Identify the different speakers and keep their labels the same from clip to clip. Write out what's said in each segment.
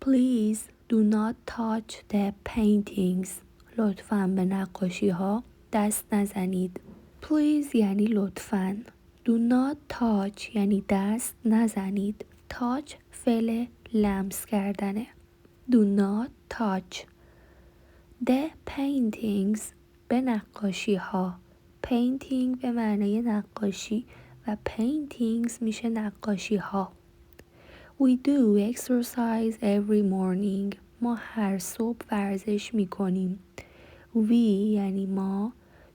Speaker 1: Please do not touch the paintings. لطفاً به نقاشی ها دست نزنید. Please یعنی لطفاً. Do not touch یعنی دست نزنید. touch فعل لمس کردنه. Do not touch the paintings به نقاشی ها. painting به معنای نقاشی و paintings میشه نقاشی ها. We do exercise every morning. ما هر صبح ورزش میکنیم. We یعنی ما.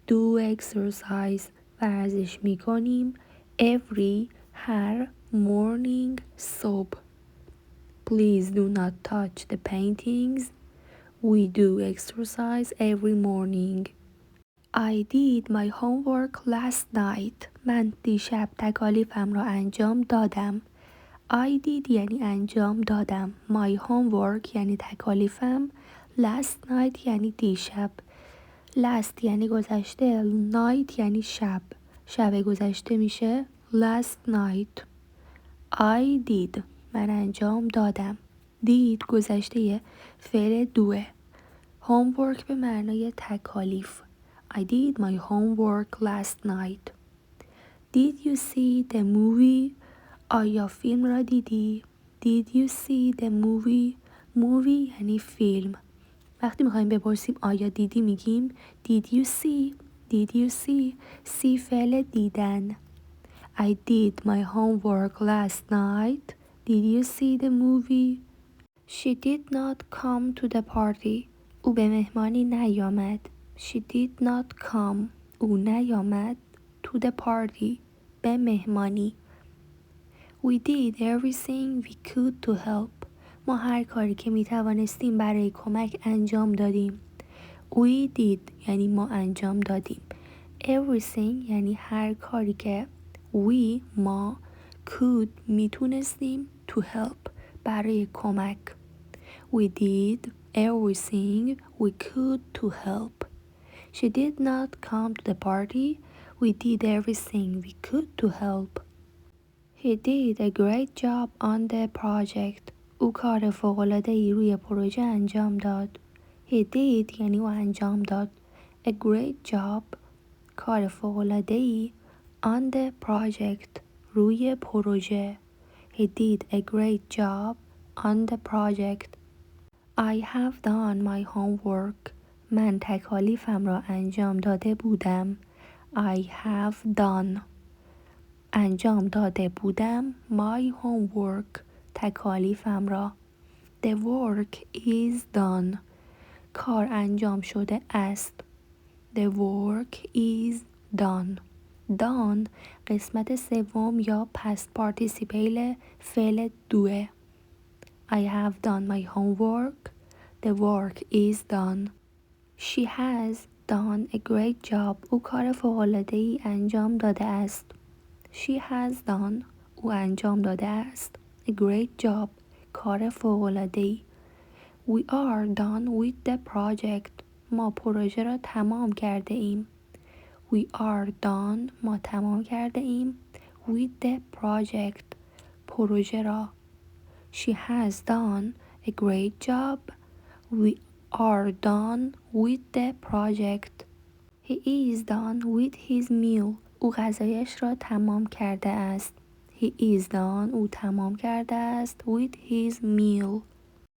Speaker 1: Do exercise ورزش میکنیم. Every هر morning صبح. Please do not touch the paintings. We do exercise every morning. I did my homework last night. من دیشب تکالیفم را انجام دادم. I did یعنی انجام دادم. My homework یعنی تکالیفم. Last night یعنی دیشب. Last یعنی گذشته. Night یعنی شب. شب گذشته میشه last night. I did من انجام دادم. did گذشته فعل دوه. homework به معنای تکالیف. I did my homework last night. Did you see the movie? آیا فیلم را دیدی؟ Did you see the movie? movie یعنی فیلم. وقتی میخوایم بپرسیم آیا دیدی میگیم Did you see? Did you see? see فعل دیدن. I did my homework last night. Did you see the movie? She did not come to the party. او به مهمانی نیامد. She did not come. او نیامد. To the party. به مهمانی. We did everything we could to help. ما هر کاری که می توانستیم برای کمک انجام دادیم. We did یعنی ما انجام دادیم. Everything یعنی هر کاری که we ما could می تونستیم to help برای کمک. We did everything we could to help. She did not come to the party. We did everything we could to help. He did a great job on the project. او کار فوق‌العاده‌ای روی پروژه انجام داد. He did یعنی او انجام داد. A great job کار فوق‌العاده‌ای on the project روی پروژه. He did a great job on the project. I have done my homework. من تکالیفم را انجام داده بودم. I have done انجام داده بودم my homework تکالیفم را. The work is done کار انجام شده است. The work is done. done قسمت سوم یا past participle فعل دوه. I have done my homework. The work is done. She has done a great job. او کار فوق‌العاده‌ای انجام داده است. She has done او انجام داده است. A great job کار فوق‌العاده‌ای. We are done with the project. ما پروژه را تمام کرده ایم. We are done ما تمام کرده ایم. With the project پروژه را. She has done a great job. We are done with the project. He is done with his meal. او غذایش را تمام کرده است. He is done او تمام کرده است. With his meal